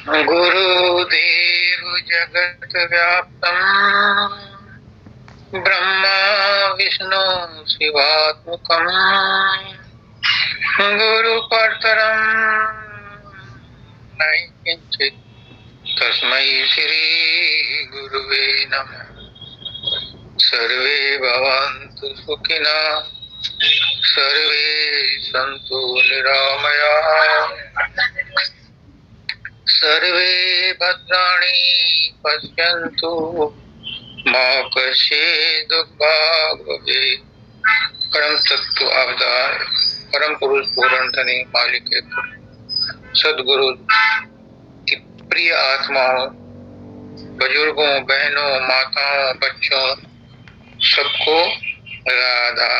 गुरुदेव जगत व्याप्तम् ब्रह्मा विष्णु शिवात्मकम् गुरु परतरम् नहि किंचित् तस्मै श्री गुरुवे नमः। सर्वे भवन्तु सुखिनः सर्वे सन्तु निरामयाः सर्वे भद्राणि पश्यन्तु मा कश्चित् दुःखभाग् भवेत्। परम तत्व अवतार परम पुरुष पूर्ण धनी मालिक सदगुरु की प्रिय आत्माओं, बुजुर्गों, बहनों, माताओं, बच्चों, सबको राधा।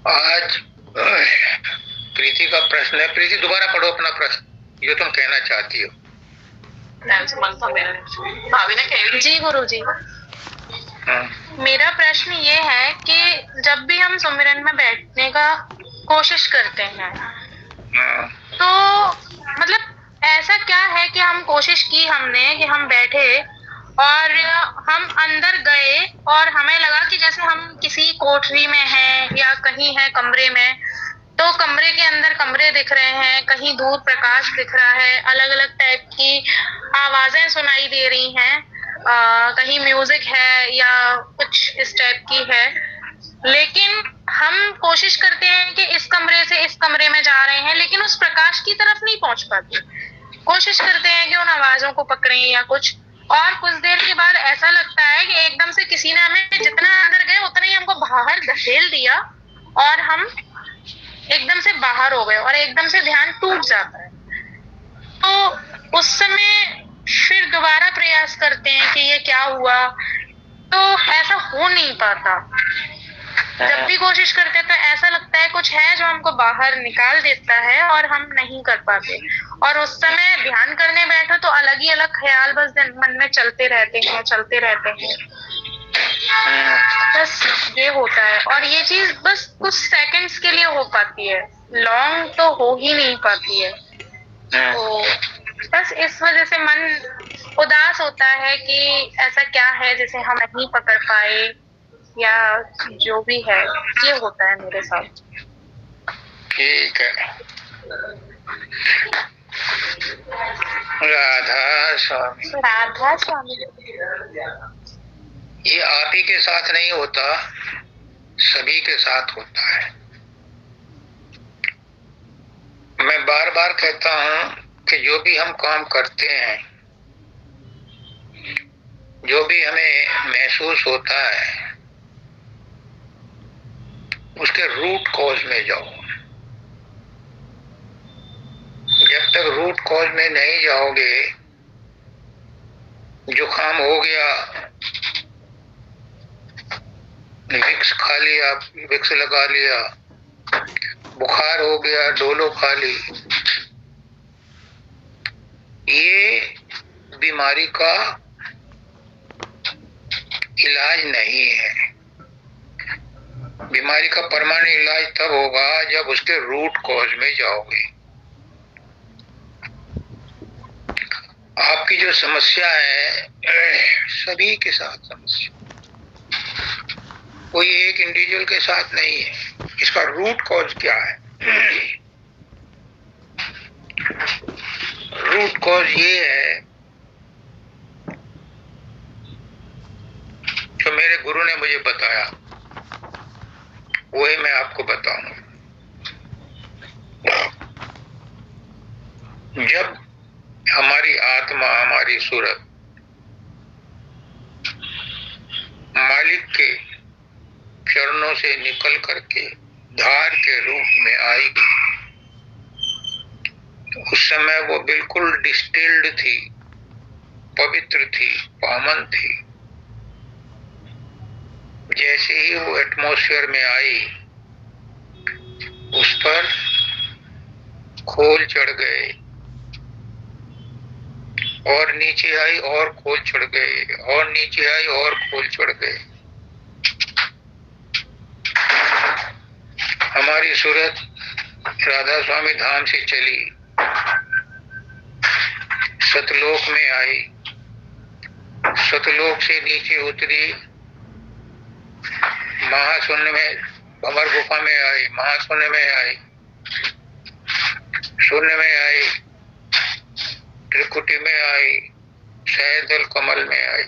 आज प्रीति का प्रश्न है। प्रीति, दोबारा पढ़ो अपना प्रश्न, जो तुम कहना चाहती हो। जी गुरुजी, मेरा प्रश्न ये है कि जब भी हम सुमिरन में बैठने का कोशिश करते हैं तो मतलब ऐसा क्या है कि हम कोशिश की हमने कि हम बैठे और हम अंदर गए और हमें लगा कि जैसे हम किसी कोठरी में हैं या कहीं हैं कमरे में, तो कमरे के अंदर कमरे दिख रहे हैं, कहीं दूर प्रकाश दिख रहा है, अलग अलग टाइप की आवाजें सुनाई दे रही हैं, कहीं म्यूजिक है या कुछ इस टाइप की है। लेकिन हम कोशिश करते हैं कि इस कमरे से इस कमरे में जा रहे हैं, लेकिन उस प्रकाश की तरफ नहीं पहुंच पाते। कोशिश करते हैं कि उन आवाजों को पकड़ें या कुछ, और कुछ देर के बाद ऐसा लगता है कि एकदम से किसी ने हमें जितना अंदर गए उतना ही हमको बाहर धकेल दिया और हम एकदम से बाहर हो गए और एकदम से ध्यान टूट जाता है। तो उस समय फिर दोबारा प्रयास करते हैं कि ये क्या हुआ, तो ऐसा हो नहीं पाता। जब भी कोशिश करते तो ऐसा लगता है कुछ है जो हमको बाहर निकाल देता है और हम नहीं कर पाते। और उस समय ध्यान करने बैठो तो अलग ही अलग ख्याल बस मन में चलते रहते हैं। बस ये होता है, और ये चीज बस कुछ सेकंड्स के लिए हो पाती है, लॉन्ग तो हो ही नहीं पाती है। तो बस इस वजह से मन उदास होता है कि ऐसा क्या है जिसे हम नहीं पकड़ पाए, या जो भी है ये होता है मेरे साथ। ठीक है, राधा स्वामी। राधा स्वामी। ये आप ही के साथ नहीं होता, सभी के साथ होता है। मैं बार बार कहता हूं कि जो भी हम काम करते हैं, जो भी हमें महसूस होता है, उसके रूट कॉज में जाओ। जब तक रूट कॉज में नहीं जाओगे, जुकाम हो गया, विक्स खा लिया, विक्स लगा लिया, बुखार हो गया, डोलो खा ली, ये बीमारी का इलाज नहीं है। बीमारी का परमानेंट इलाज तब होगा जब उसके रूट कॉज में जाओगे। आपकी जो समस्या है, सभी के साथ समस्या, कोई एक इंडिविजुअल के साथ नहीं है। इसका रूट कॉज क्या है? रूट कॉज ये है जो मेरे गुरु ने मुझे बताया, वही मैं आपको बताऊंगा। जब हमारी आत्मा, हमारी सूरत मालिक के चरणों से निकल करके धार के रूप में आएगी, तो उस समय वो बिल्कुल डिस्टिल्ड थी, पवित्र थी, पावन थी। जैसे ही वो एटमॉस्फेयर में आई, उस पर खोल चढ़ गए, और नीचे आई और खोल चढ़ गए, और नीचे आई और खोल चढ़ गए। हमारी सूरत राधा स्वामी धाम से चली, सतलोक में आई, सतलोक से नीचे उतरी, महाशून्य में भंवर गुफा में आई, महाशून्य में आई, शून्य में आई, त्रिकुटी में आई, सहजल कमल में आई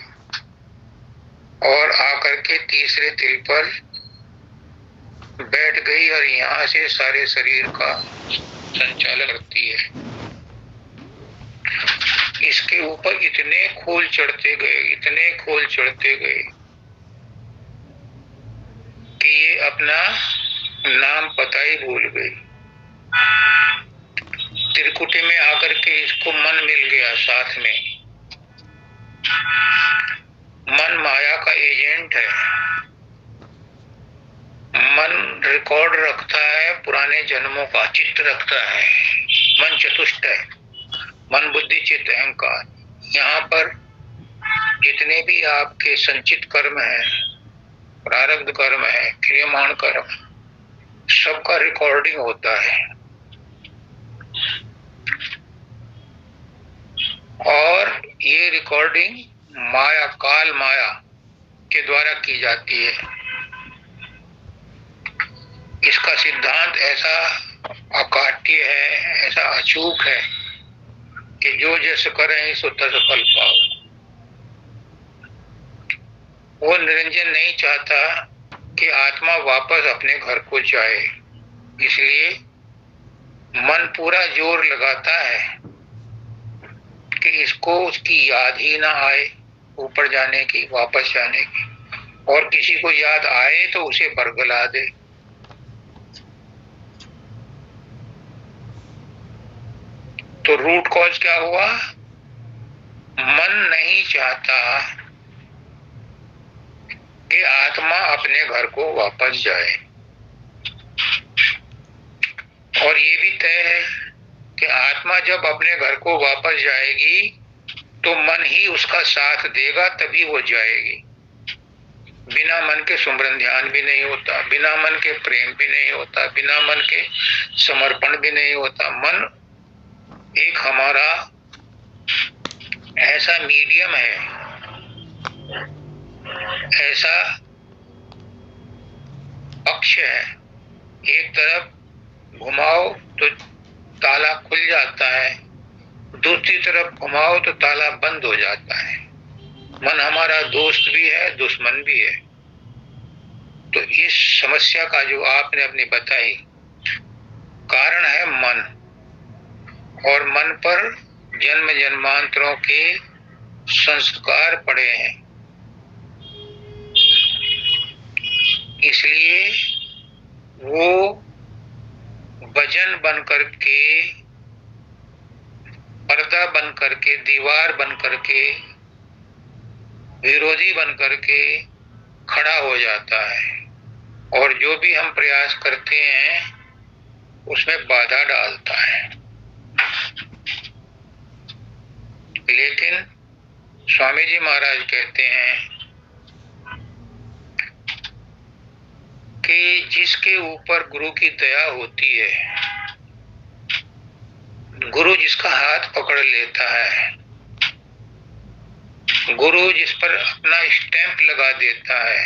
और आकर के तीसरे तिल पर बैठ गई और यहाँ से सारे शरीर का संचालन करती है। इसके ऊपर इतने खोल चढ़ते गए, इतने खोल चढ़ते गए कि ये अपना नाम पता ही भूल गई। त्रिकुटी में आकर के इसको मन मिल गया साथ में। मन माया का एजेंट है। मन रिकॉर्ड रखता है पुराने जन्मों का, चित्त रखता है। मन चतुष्ट है, मन बुद्धि चित्त अहंकार। यहाँ पर जितने भी आपके संचित कर्म है, प्रारब्ध कर्म है, क्रियमाण कर्म, सबका रिकॉर्डिंग होता है और ये रिकॉर्डिंग माया, काल माया के द्वारा की जाती है। इसका सिद्धांत ऐसा अकाट्य है, ऐसा अचूक है कि जो जैसे करें सो तस फल पाओ। वो निरंजन नहीं चाहता कि आत्मा वापस अपने घर को जाए, इसलिए मन पूरा जोर लगाता है कि इसको उसकी याद ही ना आए ऊपर जाने की, वापस जाने की, और किसी को याद आए तो उसे बरगला दे। तो रूट कॉज क्या हुआ? मन नहीं चाहता कि आत्मा अपने घर को वापस जाए, और ये भी तय है कि आत्मा जब अपने घर को वापस जाएगी तो मन ही उसका साथ देगा, तभी वो जाएगी। बिना मन के सुमरन ध्यान भी नहीं होता, बिना मन के प्रेम भी नहीं होता, बिना मन के समर्पण भी नहीं होता। मन एक हमारा ऐसा मीडियम है, ऐसा पक्ष है, एक तरफ घुमाओ तो ताला खुल जाता है, दूसरी तरफ घुमाओ तो ताला बंद हो जाता है। मन हमारा दोस्त भी है, दुश्मन भी है। तो इस समस्या का जो आपने अपनी बताई, कारण है मन, और मन पर जन्म जन्मांतरों के संस्कार पड़े हैं। इसलिए वो वजन बन करके, पर्दा बन करके, दीवार बन करके, विरोधी बन करके खड़ा हो जाता है, और जो भी हम प्रयास करते हैं उसमें बाधा डालता है। लेकिन स्वामी जी महाराज कहते हैं कि जिसके ऊपर गुरु की दया होती है, गुरु जिसका हाथ पकड़ लेता है, गुरु जिस पर अपना स्टैंप लगा देता है,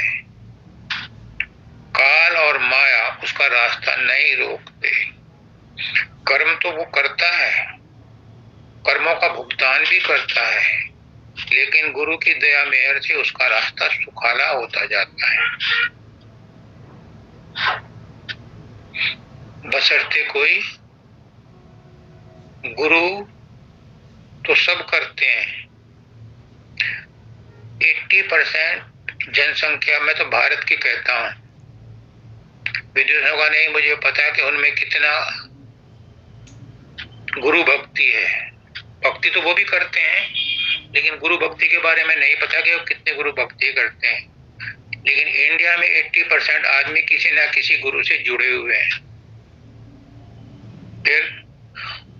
काल और माया उसका रास्ता नहीं रोकते। कर्म तो वो करता है, कर्मों का भुगतान भी करता है, लेकिन गुरु की दया मेहर से उसका रास्ता सुखाला होता जाता है। बशर्ते कोई, गुरु तो सब करते हैं। 80% जनसंख्या में तो भारत की कहता हूं, विदेशों का नहीं मुझे पता कि उनमें कितना गुरु भक्ति है। भक्ति तो वो भी करते हैं, लेकिन गुरु भक्ति के बारे में नहीं पता कि वो कितने गुरु भक्ति करते हैं। लेकिन इंडिया में 80% आदमी किसी ना किसी गुरु से जुड़े हुए हैं। फिर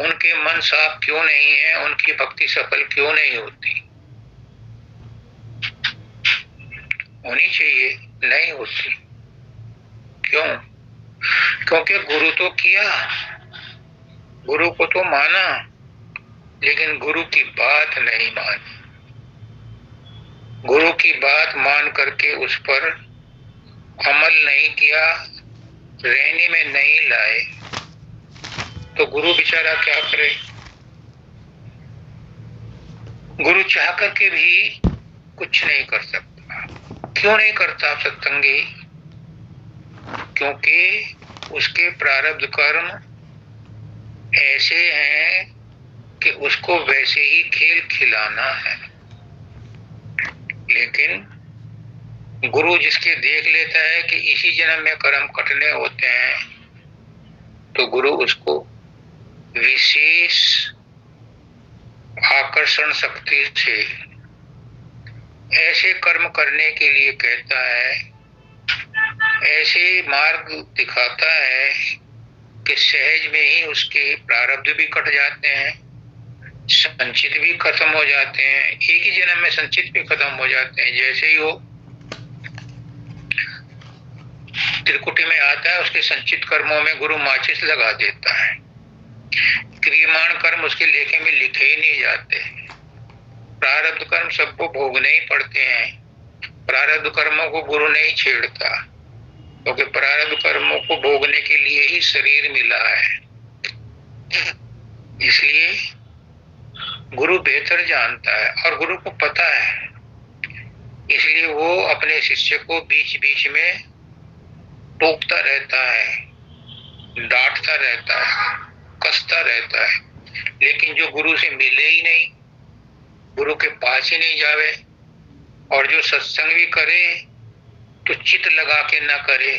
उनके मन साफ क्यों नहीं है, उनकी भक्ति सफल क्यों नहीं होती? होनी चाहिए, नहीं होती। क्यों? क्योंकि गुरु तो किया, गुरु को तो माना, लेकिन गुरु की बात नहीं मानी। गुरु की बात मान करके उस पर अमल नहीं किया, रहने में नहीं लाए, तो गुरु बेचारा क्या करे। गुरु चाह करके भी कुछ नहीं कर सकता। क्यों नहीं करता सत्संगी? क्योंकि उसके प्रारब्ध कर्म ऐसे हैं कि उसको वैसे ही खेल खिलाना है। लेकिन गुरु जिसके देख लेता है कि इसी जन्म में कर्म कटने होते हैं, तो गुरु उसको विशेष आकर्षण शक्ति से ऐसे कर्म करने के लिए कहता है, ऐसे मार्ग दिखाता है कि सहज में ही उसके प्रारब्ध भी कट जाते हैं, संचित भी खत्म हो जाते हैं, एक ही जन्म में संचित भी खत्म हो जाते हैं। जैसे ही वो त्रिकुटी में आता है, उसके संचित कर्मों में गुरु माचिस लगा देता है। क्रियमाण कर्म उसके लेखे में लिखे ही नहीं जाते। प्रारब्ध कर्म सबको भोगने ही पड़ते हैं। प्रारब्ध कर्मों को गुरु नहीं छेड़ता, क्योंकि प्रारब्ध कर्मों को भोगने के लिए ही शरीर मिला है। इसलिए गुरु बेहतर जानता है और गुरु को पता है, इसलिए वो अपने शिष्य को बीच बीच में टोकता रहता है, डांटता रहता है, कसता रहता है। लेकिन जो गुरु से मिले ही नहीं, गुरु के पास ही नहीं जावे, और जो सत्संग भी करे तो चित लगा के ना करे,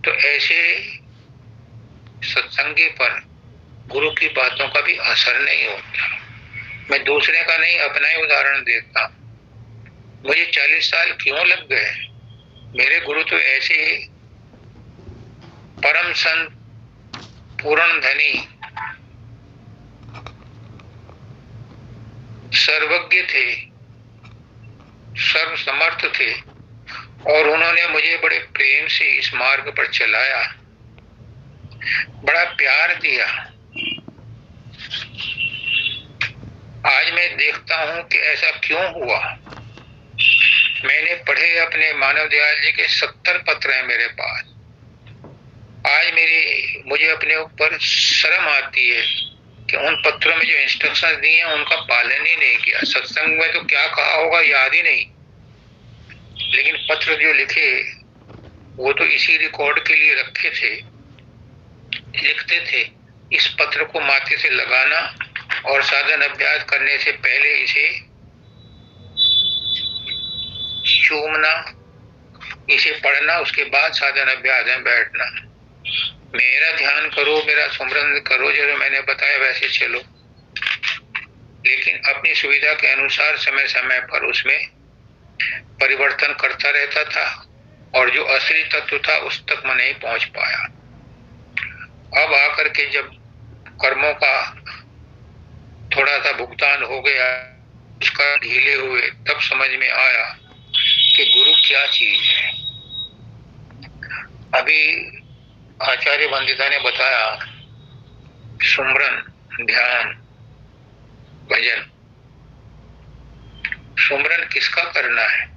तो ऐसे सत्संगी पर गुरु की बातों का भी असर नहीं होता। मैं दूसरे का नहीं, अपना ही उदाहरण देता। मुझे 40 साल क्यों लग गए? मेरे गुरु तो ऐसे परम संत, पूर्ण धनी, सर्वज्ञ थे, सर्व समर्थ थे, और उन्होंने मुझे बड़े प्रेम से इस मार्ग पर चलाया, बड़ा प्यार दिया। आज मैं देखता हूं कि ऐसा क्यों हुआ। मैंने पढ़े अपने मानव दयाल जी के 70 पत्र हैं मेरे पास। आज मुझे अपने ऊपर शर्म आती है कि उन पत्रों में जो इंस्ट्रक्शंस दिए हैं उनका पालन ही नहीं किया। सत्संग में तो क्या कहा होगा याद ही नहीं, लेकिन पत्र जो लिखे वो तो इसी रिकॉर्ड के लिए रखे थे। लिखते थे, इस पत्र को माथे से लगाना और साधन अभ्यास करने से पहले इसे चूमना, इसे पढ़ना, उसके बाद साधन अभ्यास में बैठना। मेरा ध्यान करो, मेरा सुमरन करो, जैसे मैंने बताया वैसे चलो। लेकिन अपनी सुविधा के अनुसार समय समय पर उसमें परिवर्तन करता रहता था, और जो असली तत्व था उस तक मैं नहीं पहुंच पाया। अब आकर के जब कर्मों का थोड़ा सा भुगतान हो गया, उसका ढीले हुए, तब समझ में आया कि गुरु क्या चीज है। अभी आचार्य वंदिता ने बताया, सुमरन, ध्यान, भजन। सुमरन किसका करना है?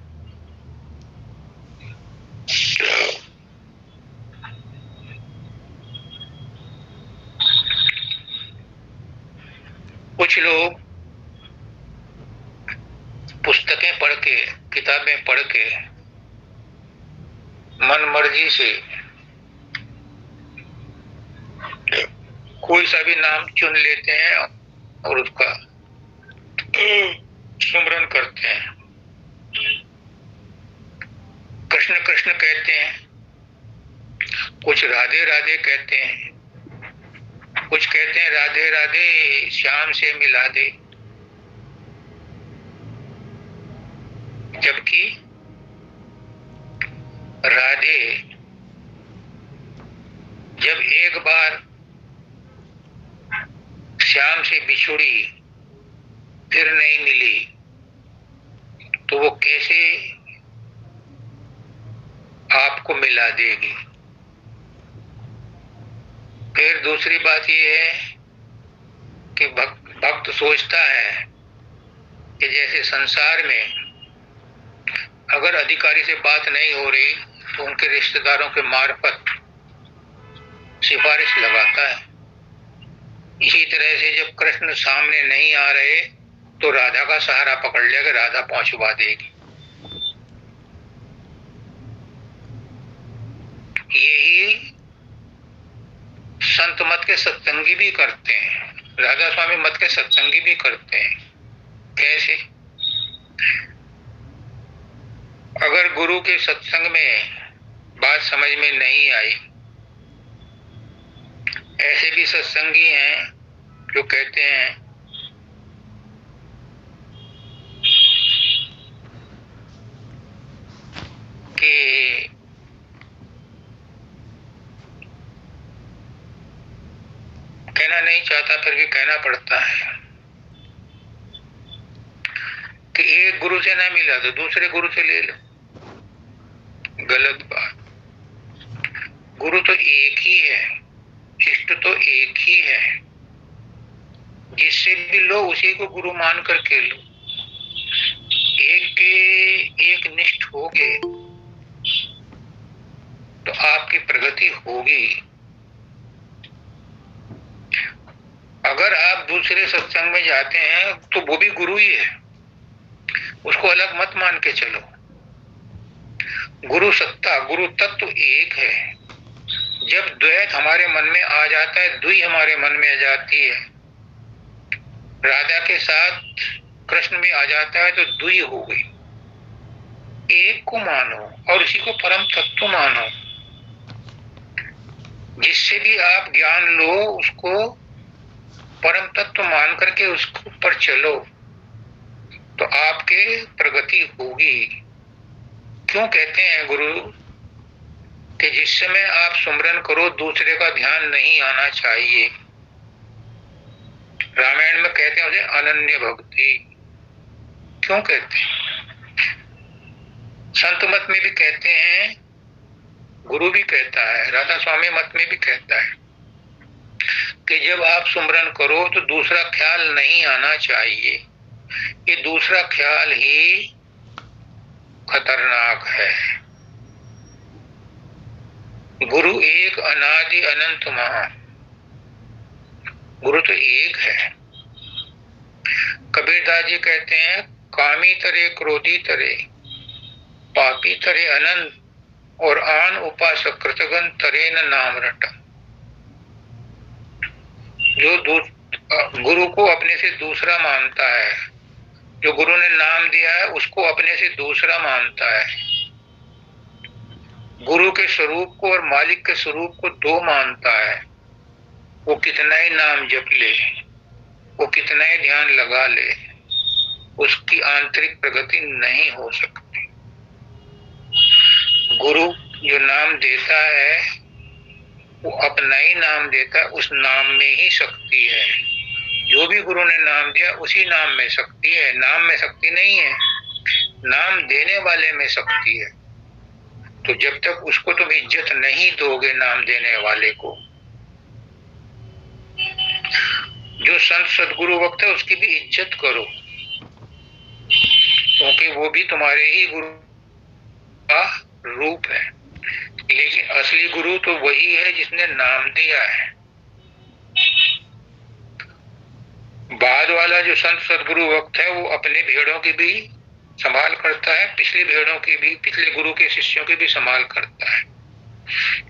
कुछ लोग पुस्तकें पढ़ के, किताबें पढ़ के मन मर्जी से कोई सा भी नाम चुन लेते हैं और उसका सुमरन करते हैं। कृष्ण कृष्ण कहते हैं, कुछ राधे राधे कहते हैं, कुछ कहते हैं राधे राधे श्याम से मिला दे। जबकि राधे जब एक बार श्याम से बिछुड़ी, फिर नहीं मिली, तो वो कैसे आपको मिला देगी? फिर दूसरी बात ये है कि भक्त सोचता है कि जैसे संसार में अगर अधिकारी से बात नहीं हो रही तो उनके रिश्तेदारों के मार्फत सिफारिश लगाता है। इसी तरह से जब कृष्ण सामने नहीं आ रहे तो राधा का सहारा पकड़ लेगा, राधा पहुंचवा देगी। यही संत मत के सत्संगी भी करते हैं, राधा स्वामी मत के सत्संगी भी करते हैं। कैसे? अगर गुरु के सत्संग में बात समझ में नहीं आई, ऐसे भी सत्संगी हैं जो कहते हैं कि कहना नहीं चाहता फिर भी कहना पड़ता है कि एक गुरु से ना मिला तो दूसरे गुरु से ले लो। गलत बात। गुरु तो एक ही है, इष्ट तो एक ही है, जिससे भी लो उसी को गुरु मान करके लो। एक के एक निष्ठ होगे तो आपकी प्रगति होगी। अगर आप दूसरे सत्संग में जाते हैं तो वो भी गुरु ही है, उसको अलग मत मान के चलो। गुरु सत्ता, गुरु तत्व एक है। जब द्वैत हमारे मन में आ जाता है, द्वि हमारे मन में आ जाती है, राधा के साथ कृष्ण भी आ जाता है तो द्वि हो गई। एक को मानो और उसी को परम तत्व मानो। जिससे भी आप ज्ञान लो उसको परम तत्व मान करके उसके ऊपर चलो तो आपके प्रगति होगी। क्यों कहते हैं गुरु कि जिस समय आप सुमरन करो दूसरे का ध्यान नहीं आना चाहिए। रामायण में कहते हैं उसे अनन्य भक्ति। क्यों कहते हैं? संत मत में भी कहते हैं, गुरु भी कहता है, राधा स्वामी मत में भी कहता है कि जब आप सुमरन करो तो दूसरा ख्याल नहीं आना चाहिए। ये दूसरा ख्याल ही खतरनाक है। गुरु एक अनादि अनंत महान, गुरु तो एक है। कबीरदास जी कहते हैं कामी तरे क्रोधी तरे पापी तरे अनंत और आन उपासक कृतगन तरे न नाम रटा। जो गुरु को अपने से दूसरा मानता है, जो गुरु ने नाम दिया है उसको अपने से दूसरा मानता है, गुरु के स्वरूप को और मालिक के स्वरूप को दो मानता है, वो कितना ही नाम जप ले, वो कितना ही ध्यान लगा ले, उसकी आंतरिक प्रगति नहीं हो सकती। गुरु जो नाम देता है वो अपना ही नाम देता है, उस नाम में ही शक्ति है। जो भी गुरु ने नाम दिया उसी नाम में शक्ति है। नाम में शक्ति नहीं है, नाम देने वाले में शक्ति है। तो जब तक उसको तुम इज्जत नहीं दोगे नाम देने वाले को, जो संत सदगुरु वक्त है उसकी भी इज्जत करो, क्योंकि वो भी तुम्हारे ही गुरु का रूप है। लेकिन असली गुरु तो वही है जिसने नाम दिया है। बाद वाला जो संत सदगुरु वक्त है वो अपने भेड़ों की भी संभाल करता है, पिछली भेड़ों की भी, पिछले गुरु के शिष्यों की भी संभाल करता है।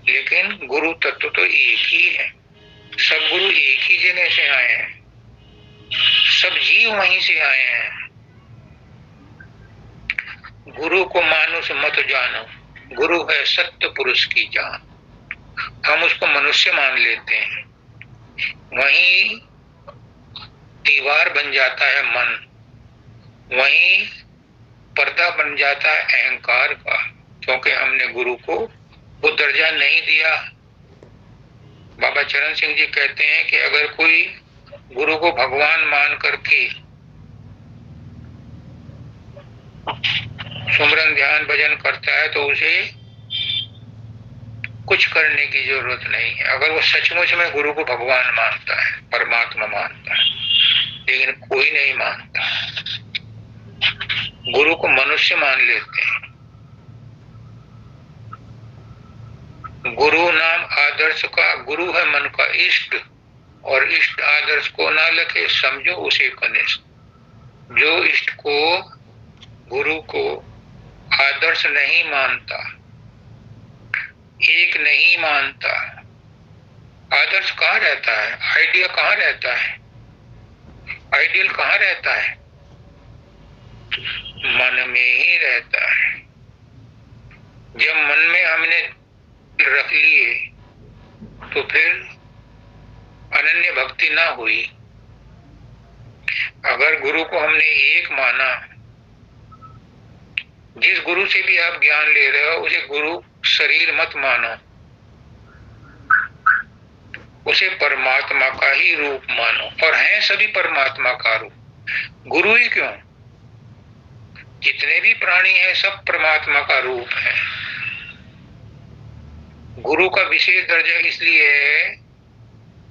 लेकिन गुरु तत्व तो एक ही है। सब गुरु एक ही जगह से आए हैं, सब जीव वहीं से आए हैं। गुरु को मानुष मत जानो, गुरु है सत्य पुरुष की जान। हम उसको मनुष्य मान लेते हैं, वहीं दीवार बन जाता है मन, वहीं पर्दा बन जाता है अहंकार का, क्योंकि हमने गुरु को वो दर्जा नहीं दिया। बाबा चरण सिंह जी कहते हैं कि अगर कोई गुरु को भगवान मान करके सुमरन ध्यान भजन करता है तो उसे कुछ करने की जरूरत नहीं है। अगर वो सचमुच में गुरु को भगवान मानता है, परमात्मा मानता है, लेकिन कोई नहीं मानता, गुरु को मनुष्य मान लेते हैं। गुरु नाम आदर्श का, गुरु है मन का इष्ट, और इष्ट आदर्श को ना लगे समझो उसे कनिष्ठ। जो इष्ट को, गुरु को आदर्श नहीं मानता, एक नहीं मानता, आदर्श कहाँ रहता है, आइडिया कहाँ रहता है, आइडियल कहाँ रहता है, मन में ही रहता है। जब मन में हमने रख लिए तो फिर अनन्य भक्ति ना हुई। अगर गुरु को हमने एक माना, जिस गुरु से भी आप ज्ञान ले रहे हो उसे गुरु शरीर मत मानो, उसे परमात्मा का ही रूप मानो, और हैं सभी परमात्मा का रूप। गुरु ही क्यों, जितने भी प्राणी हैं सब परमात्मा का रूप है। गुरु का विशेष दर्जा इसलिए है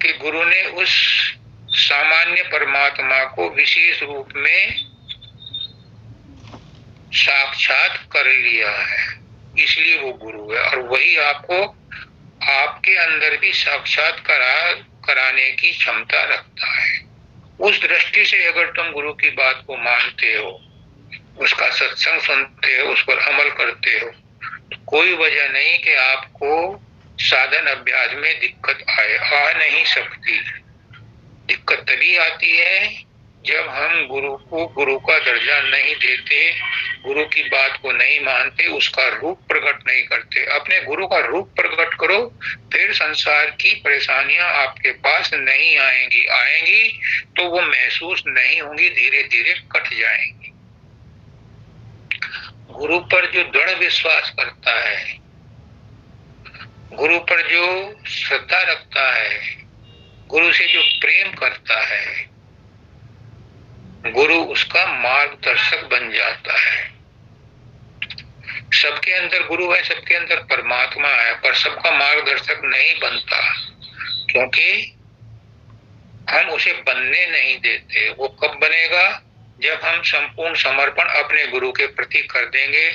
कि गुरु ने उस सामान्य परमात्मा को विशेष रूप में साक्षात कर लिया है, इसलिए वो गुरु है। और वही आपको आपके अंदर भी साक्षात कराने की क्षमता रखता है। उस दृष्टि से अगर तुम गुरु की बात को मानते हो, उसका सत्संग सुनते हो, उस पर अमल करते हो, तो कोई वजह नहीं कि आपको साधन अभ्यास में दिक्कत आए। आ नहीं सकती। दिक्कत तभी आती है जब हम गुरु को गुरु का दर्जा नहीं देते, गुरु की बात को नहीं मानते, उसका रूप प्रकट नहीं करते। अपने गुरु का रूप प्रकट करो, फिर संसार की परेशानियां आपके पास नहीं आएंगी। आएंगी तो वो महसूस नहीं होंगी, धीरे धीरे कट जाएंगी। गुरु पर जो दृढ़ विश्वास करता है, गुरु पर जो श्रद्धा रखता है, गुरु से जो प्रेम करता है, गुरु उसका मार्गदर्शक बन जाता है। सबके अंदर गुरु है, सबके अंदर परमात्मा है, पर सबका मार्गदर्शक नहीं बनता, क्योंकि हम उसे बनने नहीं देते। वो कब बनेगा, जब हम संपूर्ण समर्पण अपने गुरु के प्रति कर देंगे।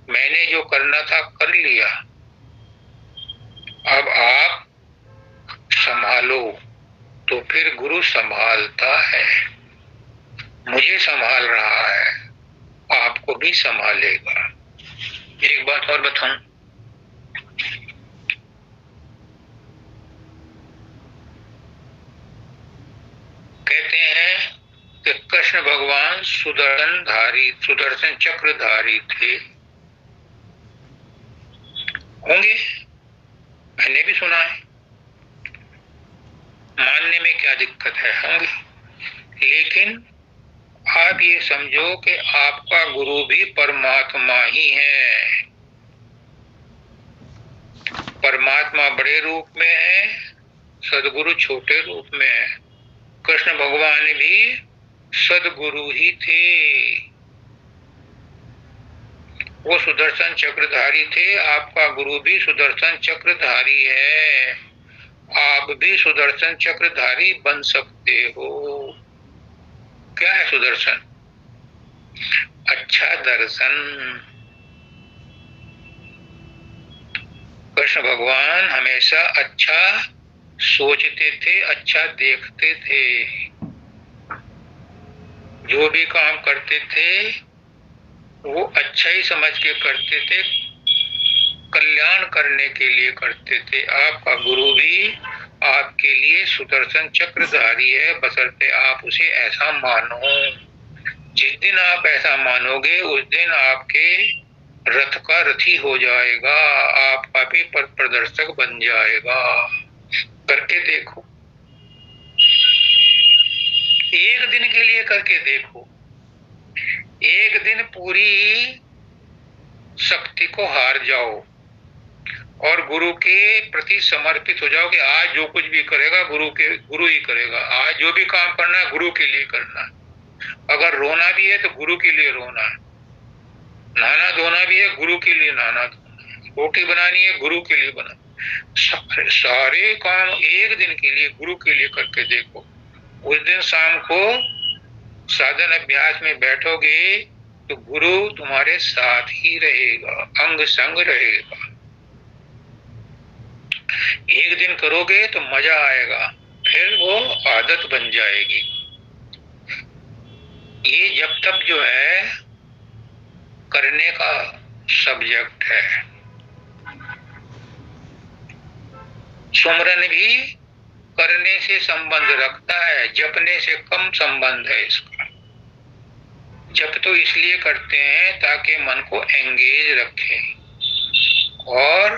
मैंने जो करना था कर लिया, अब आप संभालो, तो फिर गुरु संभालता है। मुझे संभाल रहा है, आपको भी संभालेगा। एक बात और बताऊं, कहते हैं कि कृष्ण भगवान सुदर्शन चक्रधारी थे। होंगे, मैंने भी सुना है, मानने में क्या दिक्कत है, होंगे। लेकिन आप ये समझो कि आपका गुरु भी परमात्मा ही है। परमात्मा बड़े रूप में है, सदगुरु छोटे रूप में है। कृष्ण भगवान भी सदगुरु ही थे, वो सुदर्शन चक्रधारी थे। आपका गुरु भी सुदर्शन चक्रधारी है, आप भी सुदर्शन चक्रधारी बन सकते हो। क्या है सुदर्शन? अच्छा दर्शन। कृष्ण भगवान हमेशा अच्छा सोचते थे, अच्छा देखते थे। जो भी काम करते थे वो अच्छा ही समझ के करते थे, कल्याण करने के लिए करते थे। आपका गुरु भी आपके लिए सुदर्शन चक्रधारी है, बशर्ते आप उसे ऐसा मानो। जिस दिन आप ऐसा मानोगे उस दिन आपके रथ का रथी हो जाएगा, आपका भी पथ प्रदर्शक बन जाएगा। करके देखो, एक दिन के लिए करके देखो, एक दिन पूरी शक्ति को हार जाओ और गुरु के प्रति समर्पित हो जाओ कि आज जो कुछ भी करेगा गुरु ही करेगा। आज जो भी काम करना है गुरु के लिए करना है। अगर रोना भी है तो गुरु के लिए रोना है, नहाना धोना भी है गुरु के लिए नहाना धोना है, रोटी बनानी है गुरु के लिए बना। सारे काम एक दिन के लिए गुरु के लिए करके देखो। उस दिन शाम को साधन अभ्यास में बैठोगे तो गुरु तुम्हारे साथ ही रहेगा, अंग संग रहेगा। एक दिन करोगे तो मजा आएगा, फिर वो आदत बन जाएगी। ये जब तक जो है करने का सब्जेक्ट है। सुमरन भी करने से संबंध रखता है, जपने से कम संबंध है इसका। जप तो इसलिए करते हैं ताकि मन को एंगेज रखें, और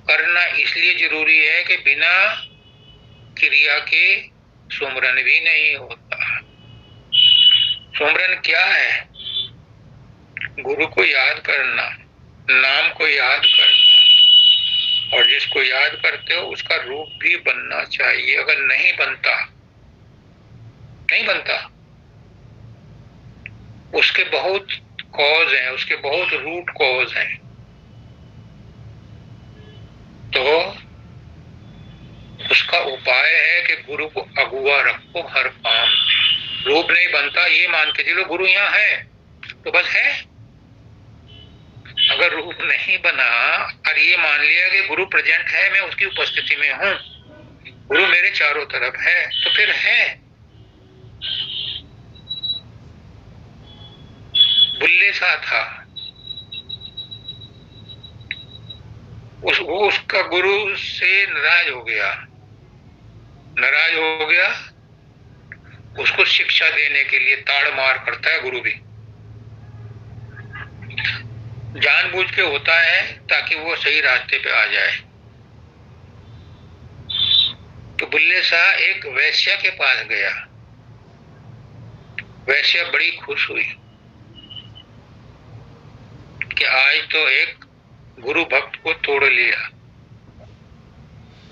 करना इसलिए जरूरी है कि बिना क्रिया के सुमरन भी नहीं होता। सुमरन क्या है? गुरु को याद करना, नाम को याद करना, और जिसको याद करते हो उसका रूप भी बनना चाहिए। अगर नहीं बनता उसके बहुत कॉज हैं, उसके बहुत रूट कॉज हैं। तो उसका उपाय है कि गुरु को अगुआ रखो हर काम। रूप नहीं बनता ये मान के चलो गुरु यहाँ है तो बस है। अगर रूप नहीं बना और ये मान लिया कि गुरु प्रेजेंट है, मैं उसकी उपस्थिति में हूं, गुरु मेरे चारों तरफ है, तो फिर है। बुल्ले सा था, वो उसका गुरु से नाराज हो गया। उसको शिक्षा देने के लिए ताड़ मार करता है गुरु भी, जानबूझ के होता है ताकि वो सही रास्ते पे आ जाए। तो बुल्ले शाह एक वैश्या के पास गया। वैश्या बड़ी खुश हुई कि आज तो एक गुरु भक्त को तोड़ लिया।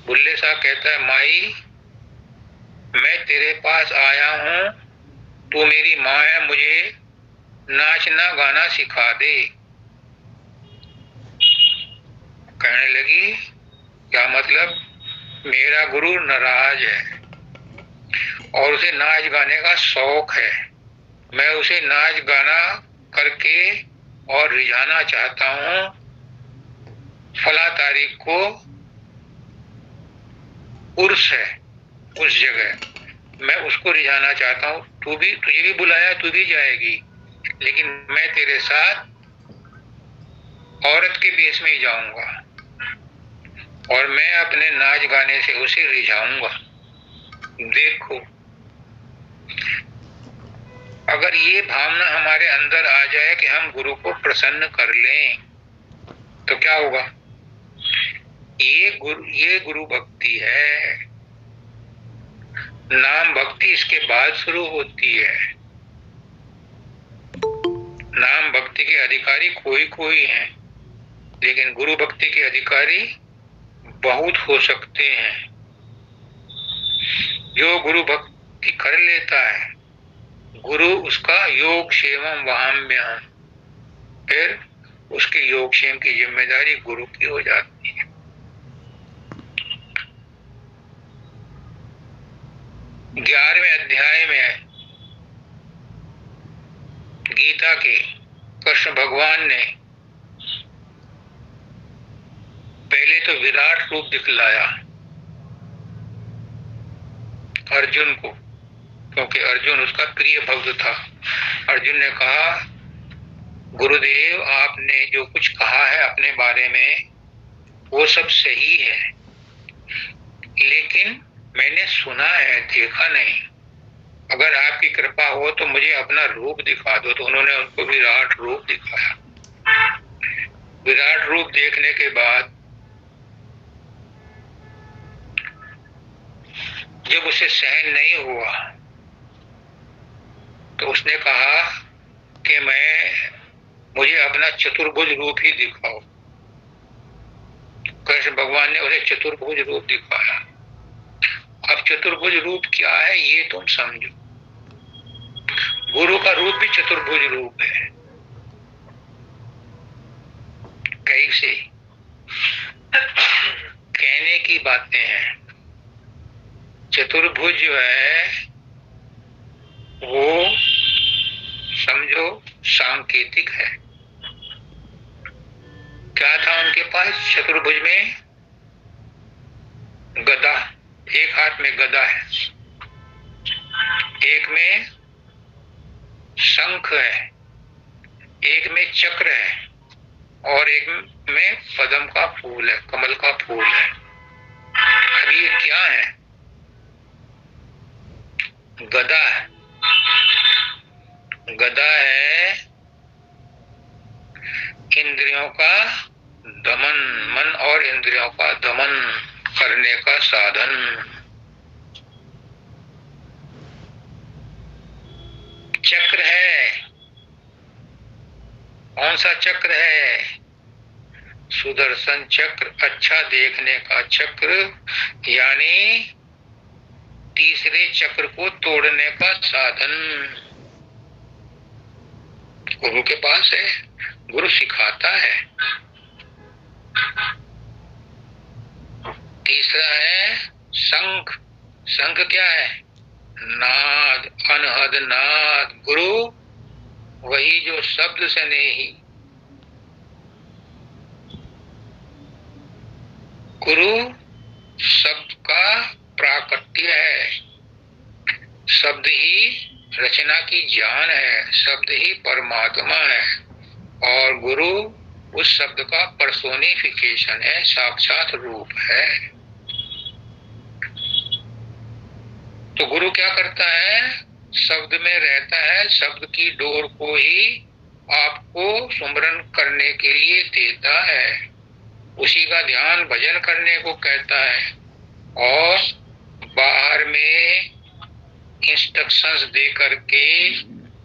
बुल्ले शाह कहता है, माई मैं तेरे पास आया हूं, तू मेरी माँ है, मुझे नाचना गाना सिखा दे। कहने लगी, क्या मतलब? मेरा गुरु नाराज है और उसे नाच गाने का शौक है, मैं उसे नाच गाना करके और रिझाना चाहता हूं। फला तारीख को उर्स है उस जगह, मैं उसको रिझाना चाहता हूं। तुझे भी बुलाया, तू भी जाएगी, लेकिन मैं तेरे साथ औरत के बेस में ही जाऊंगा और मैं अपने नाच गाने से उसे रिझाऊंगा। देखो, अगर ये भावना हमारे अंदर आ जाए कि हम गुरु को प्रसन्न कर लें तो क्या होगा? ये गुरु भक्ति है। नाम भक्ति इसके बाद शुरू होती है। नाम भक्ति के अधिकारी कोई हैं, लेकिन गुरु भक्ति के अधिकारी बहुत हो सकते हैं। जो गुरु भक्ति कर लेता है, गुरु उसका योग क्षेमम वहाम्यहम्, फिर उसके योग क्षेम की जिम्मेदारी गुरु की हो जाती है। 11वें अध्याय में गीता के कृष्ण भगवान ने पहले तो विराट रूप दिखलाया अर्जुन को, क्योंकि अर्जुन उसका प्रिय भक्त था। अर्जुन ने कहा, गुरुदेव आपने जो कुछ कहा है अपने बारे में वो सब सही है, लेकिन मैंने सुना है, देखा नहीं। अगर आपकी कृपा हो तो मुझे अपना रूप दिखा दो। तो उन्होंने उनको विराट रूप दिखाया। विराट रूप देखने के बाद जब उसे सहन नहीं हुआ तो उसने कहा कि मुझे अपना चतुर्भुज रूप ही दिखाओ। कृष्ण भगवान ने उसे चतुर्भुज रूप दिखाया। अब चतुर्भुज रूप क्या है ये तुम समझो। गुरु का रूप भी चतुर्भुज रूप है। कैसे? कहने की बातें हैं। चतुर्भुज जो है वो समझो सांकेतिक है। क्या था उनके पास चतुर्भुज में? गदा, एक हाथ में गदा है, एक में शंख है, एक में चक्र है और एक में पद्म का फूल है, कमल का फूल है। अब ये क्या है? गदा है। गदा है इंद्रियों का दमन, मन और इंद्रियों का दमन करने का साधन। चक्र है, कौन सा चक्र है? सुदर्शन चक्र, अच्छा देखने का चक्र, यानी तीसरे चक्र को तोड़ने का साधन गुरु के पास है। गुरु सिखाता है। तीसरा है शंख। शंख क्या है? नाद, अनहद नाद। गुरु वही जो शब्द से नहीं, गुरु शब्द का प्राकट्य है। शब्द ही रचना की जान है, शब्द ही परमात्मा है और गुरु उस शब्द का पर्सोनिफिकेशन है, साक्षात रूप है। तो गुरु क्या करता है? शब्द में रहता है, शब्द की डोर को ही आपको सुमरन करने के लिए देता है, उसी का ध्यान भजन करने को कहता है और बाहर में इंस्ट्रक्शंस दे करके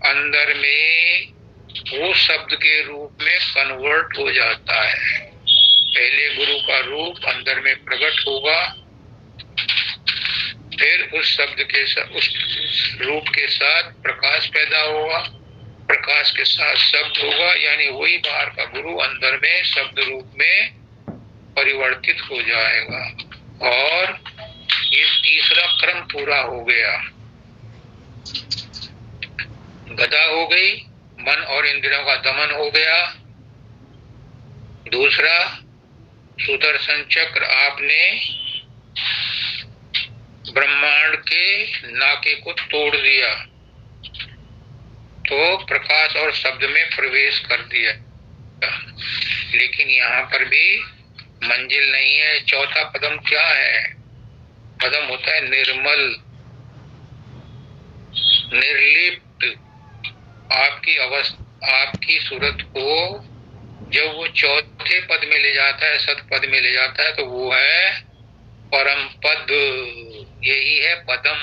अंदर में वो शब्द के रूप में कन्वर्ट हो जाता है। पहले गुरु का रूप अंदर में प्रकट होगा, फिर उस शब्द के साथ, उस रूप के साथ प्रकाश पैदा होगा, प्रकाश के साथ शब्द होगा, यानी वही बाहर का गुरु अंदर में शब्द रूप में परिवर्तित हो जाएगा और ये तीसरा क्रम पूरा हो गया। गदा हो गई, मन और इंद्रियों का दमन हो गया। दूसरा सुदर्शन चक्र, आपने ब्रह्मांड के नाके को तोड़ दिया तो प्रकाश और शब्द में प्रवेश कर दिया। लेकिन यहाँ पर भी मंजिल नहीं है। चौथा पदम क्या है? पदम होता है निर्मल, निर्लिप्त। आपकी अवस्था, आपकी सूरत को जब वो चौथे पद में ले जाता है, सत पद में ले जाता है, तो वो है परम पद, यही है पदम।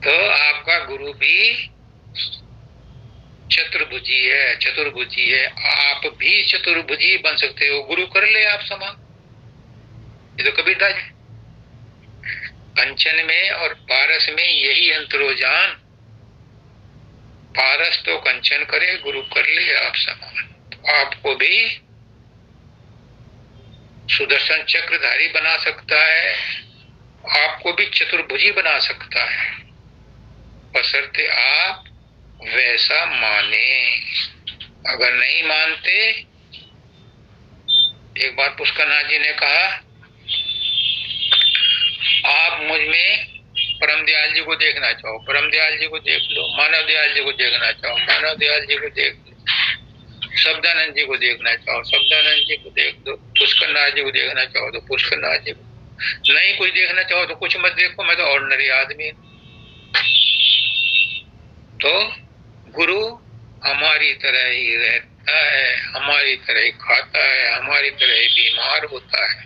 तो आपका गुरु भी चतुर्भुजी है, चतुर्भुजी है। आप भी चतुर्भुजी बन सकते हो, गुरु कर ले आप समान। ये तो कबीरदास कंचन में और पारस में यही अंतरो जान। पारस तो कंचन करे, गुरु कर ले आप समान। तो आपको भी सुदर्शन चक्रधारी बना सकता है, आपको भी चतुर्भुजी बना सकता है, बशर्ते आप वैसा माने। अगर नहीं मानते, एक बार पुष्करनाथ जी ने कहा, आप मुझ में परम दयाल जी को देखना चाहो, परम दयाल जी को देख लो। मानव दयाल जी को देखना चाहो, मानव दयाल जी को देख लो। शब्दानंद जी को देखना चाहो, शब्दानंद जी को देख दो। पुष्करनाथ जी को देखना चाहो तो पुष्करनाथ जी को। नहीं कुछ देखना चाहो तो कुछ मत देखो, मैं तो ऑर्डिनरी आदमी। तो गुरु हमारी तरह ही रहता है, हमारी तरह ही खाता है, हमारी तरह ही बीमार होता है।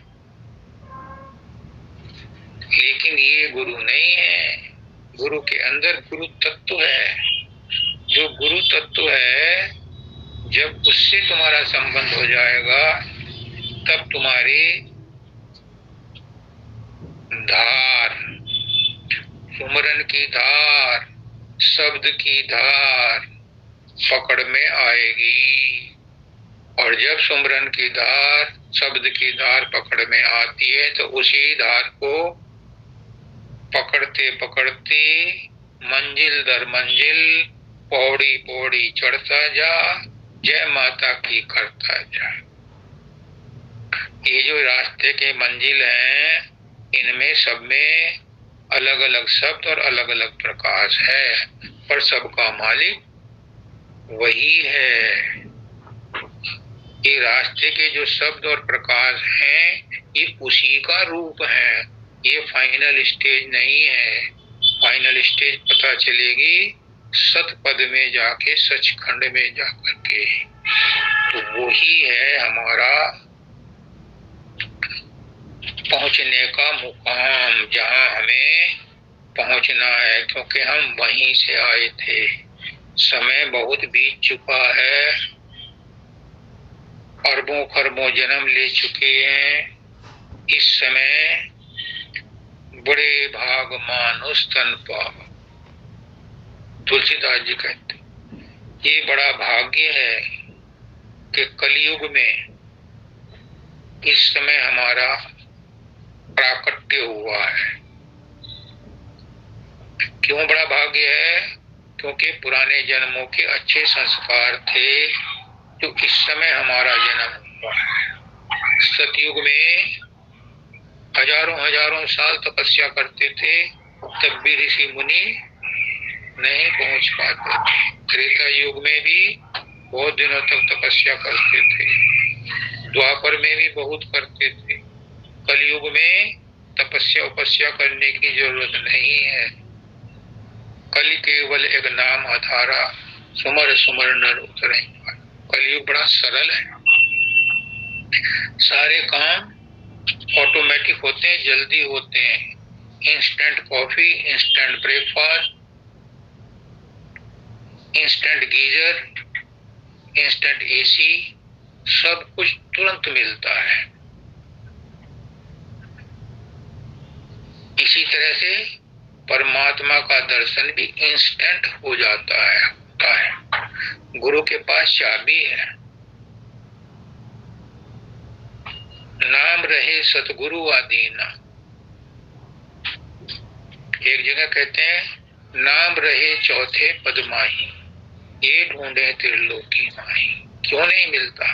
लेकिन ये गुरु नहीं है। गुरु के अंदर गुरु तत्व है। जो गुरु तत्व है, जब उससे तुम्हारा संबंध हो जाएगा, तब तुम्हारी धार, सुमरन की धार, शब्द की धार पकड़ में आएगी और जब सुमरन की धार, शब्द की धार पकड़ में आती है तो उसी धार को पकड़ते पकड़ते मंजिल दर मंजिल, पौड़ी पौड़ी चढ़ता जा, जय माता की करता जा। ये जो रास्ते के मंजिल हैं, इनमें सब में अलग अलग शब्द और अलग अलग प्रकाश है, पर सबका मालिक वही है। ये रास्ते के जो शब्द और प्रकाश हैं, ये उसी का रूप है, ये फाइनल स्टेज नहीं है। फाइनल स्टेज पता चलेगी सतपद में जाके, सचखंड में जाकर के। तो वही है हमारा पहुंचने का मुकाम, जहां हमें पहुंचना है, क्योंकि हम वहीं से आए थे। समय बहुत बीत चुका है, अरबों खरबों जन्म ले चुके हैं। इस समय बड़े भाग मानुष तन पाव, तुलसीदास जी कहते, ये बड़ा भाग्य है कि कलयुग में इस समय हमारा प्राकट्य हुआ है। क्यों बड़ा भाग्य है? क्योंकि पुराने जन्मों के अच्छे संस्कार थे जो इस समय हमारा जन्म हुआ है। सतयुग में हजारों हजारों साल तपस्या करते थे, तब भी ऋषि मुनि नहीं पहुंच पाते थे। त्रेता युग में भी बहुत दिनों तक तपस्या करते थे, द्वापर में भी बहुत करते थे। कलयुग में तपस्या उपस्या करने की जरूरत नहीं है। कल केवल एक नाम आधारा, सुमर सुमर नर उतरे। कलयुग बड़ा सरल है, सारे काम ऑटोमेटिक होते हैं, जल्दी होते हैं। Instant coffee, instant breakfast, instant geyser, instant AC, सब कुछ तुरंत मिलता है। इसी तरह से परमात्मा का दर्शन भी इंस्टेंट हो जाता है, होता है। गुरु के पास चाबी है, नाम रहे सतगुरु आदीना। एक जगह कहते हैं, नाम रहे चौथे पदमाही, ये ढूंढे त्रिलोकी माही। क्यों नहीं मिलता?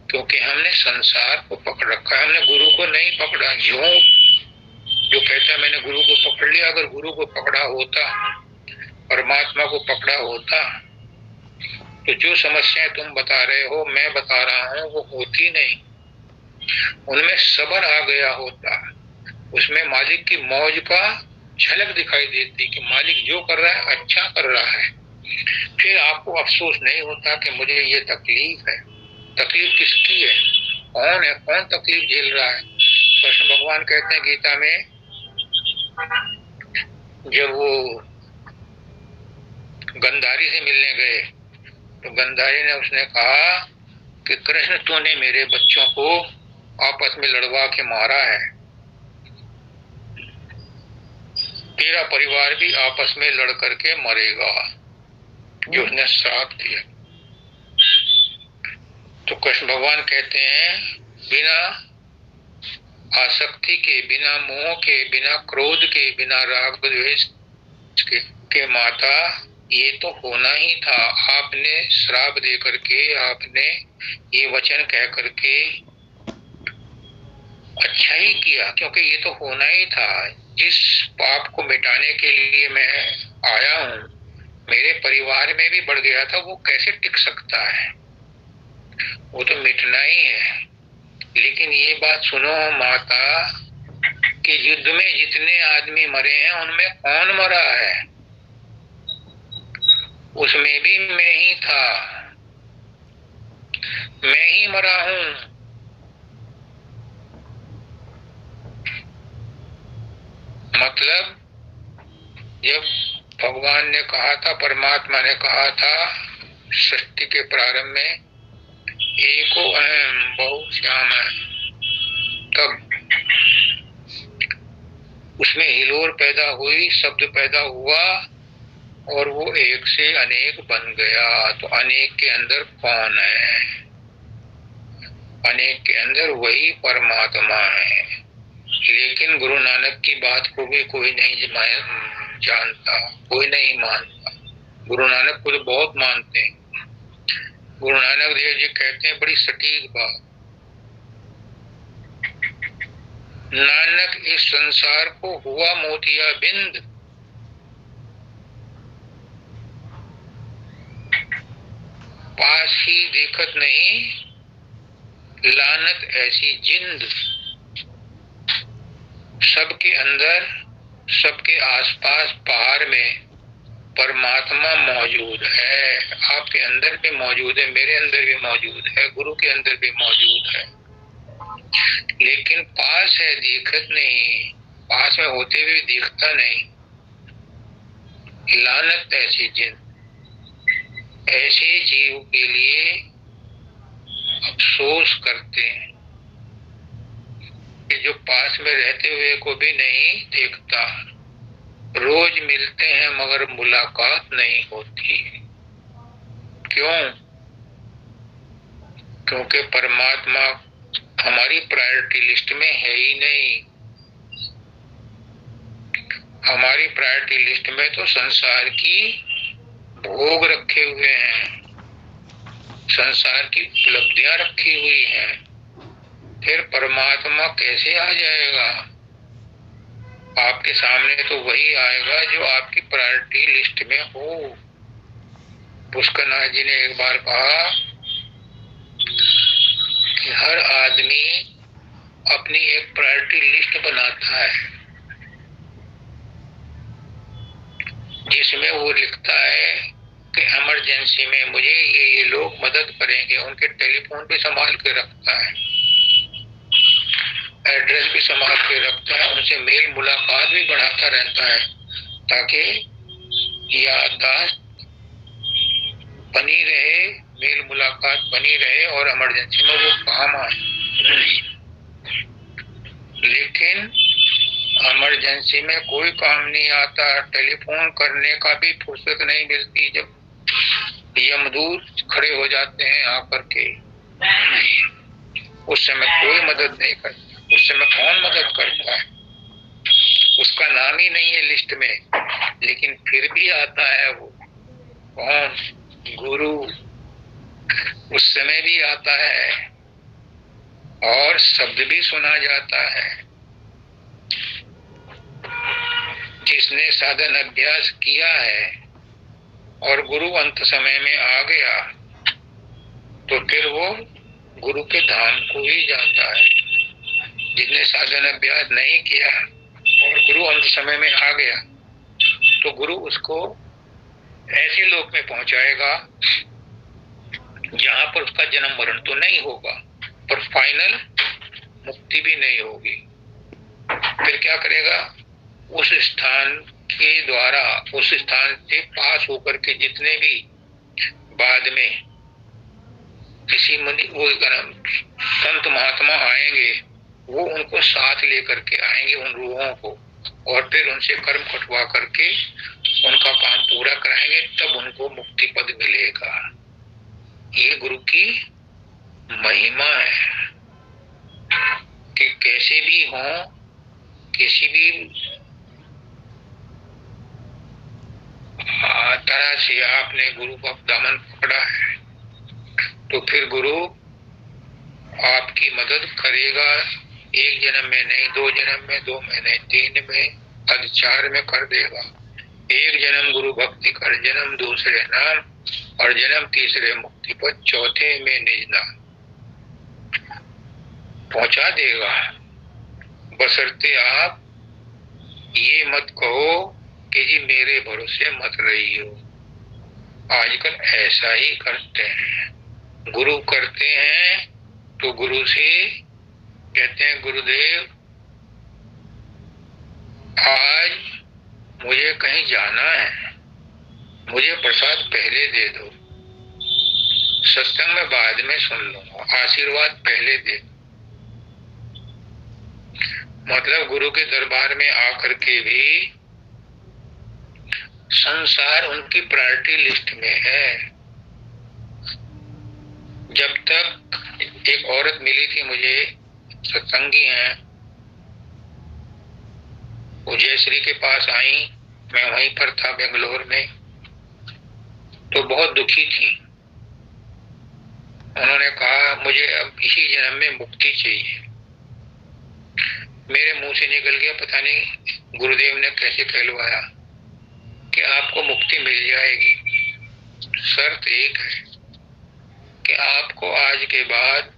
क्योंकि हमने संसार को पकड़ रखा है, हमने गुरु को नहीं पकड़ा। जो कहता है मैंने गुरु को पकड़ लिया, अगर गुरु को पकड़ा होता, परमात्मा को पकड़ा होता, तो जो समस्याएं तुम बता रहे हो, मैं बता रहा हूं, वो होती नहीं। उनमें सब्र आ गया होता, उसमें मालिक की मौज का झलक दिखाई देती कि मालिक जो कर रहा है अच्छा कर रहा है। फिर आपको अफसोस नहीं होता कि मुझे ये तकलीफ है। तकलीफ किसकी है? कौन है? कौन तकलीफ झेल रहा है? कृष्ण भगवान कहते हैं गीता में, जब वो गंधारी से मिलने गए तो गंधारी ने उसने कहा कि कृष्ण तूने मेरे बच्चों को आपस में लड़वा के मारा है, तेरा परिवार भी आपस में लड़ करके मरेगा, जो उसने श्राप दिया। तो कृष्ण भगवान कहते हैं, बिना आसक्ति के, बिना मोह के, बिना क्रोध के, बिना राग द्वेष के माता, ये तो होना ही था। आपने श्राप दे करके, आपने ये वचन कह करके अच्छा ही किया, क्योंकि ये तो होना ही था। जिस पाप को मिटाने के लिए मैं आया हूं, मेरे परिवार में भी बढ़ गया था, वो कैसे टिक सकता है? वो तो मिटना ही है। लेकिन ये बात सुनो माता, कि युद्ध में जितने आदमी मरे हैं उनमें कौन मरा है? उसमें भी मैं ही था, मैं ही मरा हूं। मतलब जब भगवान ने कहा था, परमात्मा ने कहा था सृष्टि के प्रारंभ में, एको अहम बहु श्याम है, तब उसमें हिलोर पैदा हुई, शब्द पैदा हुआ, और वो एक से अनेक बन गया। तो अनेक के अंदर कौन है? अनेक के अंदर वही परमात्मा है। लेकिन गुरु नानक की बात को भी कोई नहीं जानता, कोई नहीं मानता। गुरु नानक को तो बहुत मानते हैं। गुरु नानक देव जी कहते हैं बड़ी सटीक बात, नानक इस संसार को हुआ मोतिया बिंद, पास ही देखत नहीं लानत ऐसी जिंद। सबके अंदर, सबके आसपास पहाड़ में परमात्मा मौजूद है। आपके अंदर भी मौजूद है, मेरे अंदर भी मौजूद है, गुरु के अंदर भी मौजूद है। लेकिन पास है, दिखत नहीं, पास में होते हुए दिखता नहीं। लानत ऐसी जिन, ऐसे जीव के लिए अफसोस करते हैं कि जो पास में रहते हुए को भी नहीं देखता। रोज मिलते हैं मगर मुलाकात नहीं होती। क्यों? क्योंकि परमात्मा हमारी प्रायोरिटी लिस्ट में है ही नहीं। हमारी प्रायोरिटी लिस्ट में तो संसार की भोग रखे हुए हैं, संसार की उपलब्धियां रखी हुई हैं। फिर परमात्मा कैसे आ जाएगा? आपके सामने तो वही आएगा जो आपकी प्रायोरिटी लिस्ट में हो। पुष्करनाथ जी ने एक बार कहा कि हर आदमी अपनी एक प्रायोरिटी लिस्ट बनाता है, जिसमें वो लिखता है कि इमरजेंसी में मुझे ये लोग मदद करेंगे। उनके टेलीफोन भी संभाल के रखता है, एड्रेस भी संभाल के रखता है, उनसे मेल मुलाकात भी बढ़ाता रहता है ताकि याददाश्त बनी रहे, मेल मुलाकात बनी रहे और इमरजेंसी में वो काम आए। लेकिन इमरजेंसी में कोई काम नहीं आता, टेलीफोन करने का भी फुर्सत नहीं मिलती जब यमदूत खड़े हो जाते हैं आकर के। उस समय कोई मदद नहीं करता। उस समय कौन मदद करता है? उसका नाम ही नहीं है लिस्ट में, लेकिन फिर भी आता है वो। कौन? गुरु। उस समय भी आता है और शब्द भी सुना जाता है। जिसने साधन अभ्यास किया है और गुरु अंत समय में आ गया तो फिर वो गुरु के धाम को ही जाता है। जिसने साधन अभ्यास नहीं किया और गुरु अंत समय में आ गया तो गुरु उसको ऐसे लोक में पहुंचाएगा जहां पर उसका जन्म मरण तो नहीं होगा, पर फाइनल मुक्ति भी नहीं होगी। फिर क्या करेगा? उस स्थान के द्वारा, उस स्थान से पास होकर के जितने भी बाद में किसी मुनि वो संत महात्मा आएंगे, वो उनको साथ लेकर के आएंगे, उन रूहों को, और फिर उनसे कर्म कटवा करके उनका काम पूरा कराएंगे, तब उनको मुक्ति पद मिलेगा। ये गुरु की महिमा है कि कैसे भी हो, किसी भी तरह से आपने गुरु का दामन पकड़ा है तो फिर गुरु आपकी मदद करेगा। एक जन्म में नहीं, 2 जन्म में, 2 महीने, 3 में, अब 4 में कर देगा। एक जन्म गुरु भक्ति कर, जन्म दूसरे नाम, और जन्म तीसरे मुक्ति पद, चौथे में निज नाम पहुंचा देगा। बशर्ते आप ये मत कहो कि जी मेरे भरोसे मत रही हो। आजकल ऐसा ही करते हैं। गुरु करते हैं तो गुरु से कहते हैं गुरुदेव आज मुझे कहीं जाना है, मुझे प्रसाद पहले दे दो, सत्संग में बाद में सुन लूंगा, आशीर्वाद पहले दे दो। मतलब गुरु के दरबार में आकर के भी संसार उनकी प्रायोरिटी लिस्ट में है। जब तक एक औरत मिली थी मुझे, सत्संगी हैं, वो जयश्री के पास आई, मैं वहीं पर था बेंगलोर में, तो बहुत दुखी थी। उन्होंने कहा मुझे अब इसी जन्म में मुक्ति चाहिए। मेरे मुंह से निकल गया, पता नहीं गुरुदेव ने कैसे कहलवाया कि आपको मुक्ति मिल जाएगी, शर्त एक है कि आपको आज के बाद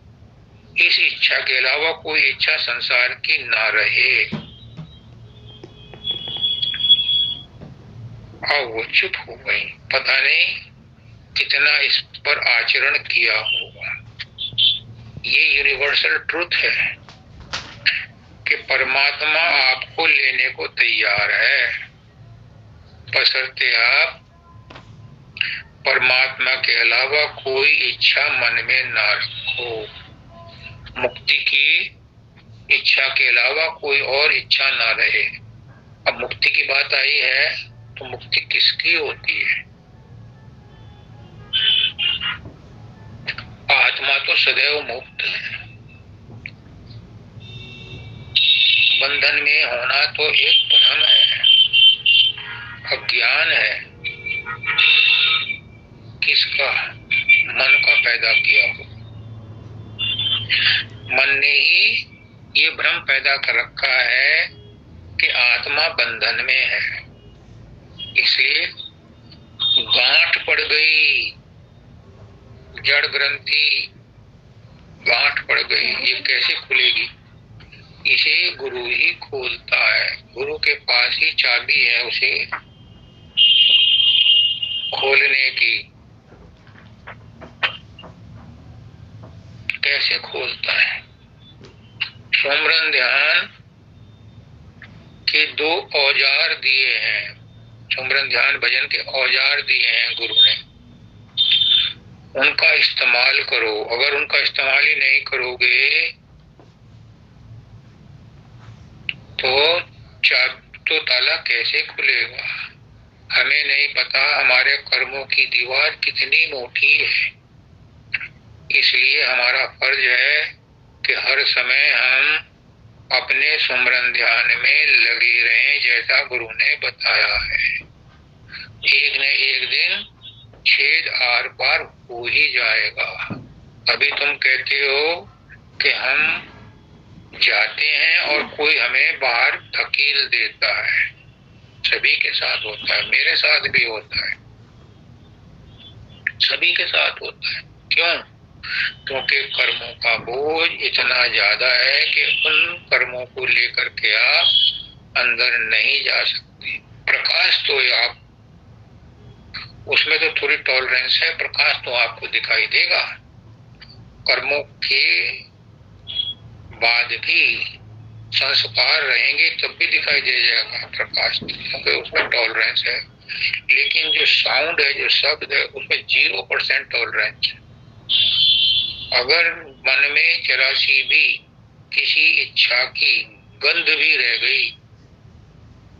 इस इच्छा के अलावा कोई इच्छा संसार की ना रहे। और वो चुप हो गई, पता नहीं कितना इस पर आचरण किया होगा। ये यूनिवर्सल ट्रुथ है कि परमात्मा आपको लेने को तैयार है, बशर्ते आप परमात्मा के अलावा कोई इच्छा मन में ना रखो। मुक्ति की इच्छा के अलावा कोई और इच्छा ना रहे। अब मुक्ति की बात आई है तो मुक्ति किसकी होती है? आत्मा तो सदैव मुक्त है। बंधन में होना तो एक भ्रम है, अज्ञान है। किसका? मन का पैदा किया हो। मन ने ही ये भ्रम पैदा कर रखा है कि आत्मा बंधन में है, इसलिए गांठ पड़ गई, जड़ ग्रंथि गांठ पड़ गई। ये कैसे खुलेगी? इसे गुरु ही खोलता है। गुरु के पास ही चाबी है उसे खोलने की। कैसे खोलता है? सुमरन ध्यान के दो औजार दिए हैं, सुमरन ध्यान भजन के औजार दिए हैं गुरु ने, उनका इस्तेमाल करो। अगर उनका इस्तेमाल ही नहीं करोगे तो ताला कैसे खुलेगा? हमें नहीं पता हमारे कर्मों की दीवार कितनी मोटी है, इसलिए हमारा फर्ज है कि हर समय हम अपने सुमरन ध्यान में लगे रहें, जैसा गुरु ने बताया है। एक न एक दिन छेद आर पार हो ही जाएगा। अभी तुम कहते हो कि हम जाते हैं और कोई हमें बाहर धकेल देता है। सभी के साथ होता है, मेरे साथ भी होता है, सभी के साथ होता है। क्यों? क्योंकि कर्मों का बोझ इतना ज्यादा है कि उन कर्मों को लेकर के आप अंदर नहीं जा सकते। प्रकाश तो आप, उसमें तो थोड़ी टॉलरेंस है, प्रकाश तो आपको दिखाई देगा। कर्मों के बाद भी संस्कार रहेंगे तब भी दिखाई दे जाएगा प्रकाश, क्योंकि उसमें टॉलरेंस है। लेकिन जो साउंड है, जो शब्द है, उसमें 0% टॉलरेंस है। अगर मन में जरा सी भी किसी इच्छा की गंध भी रह गई,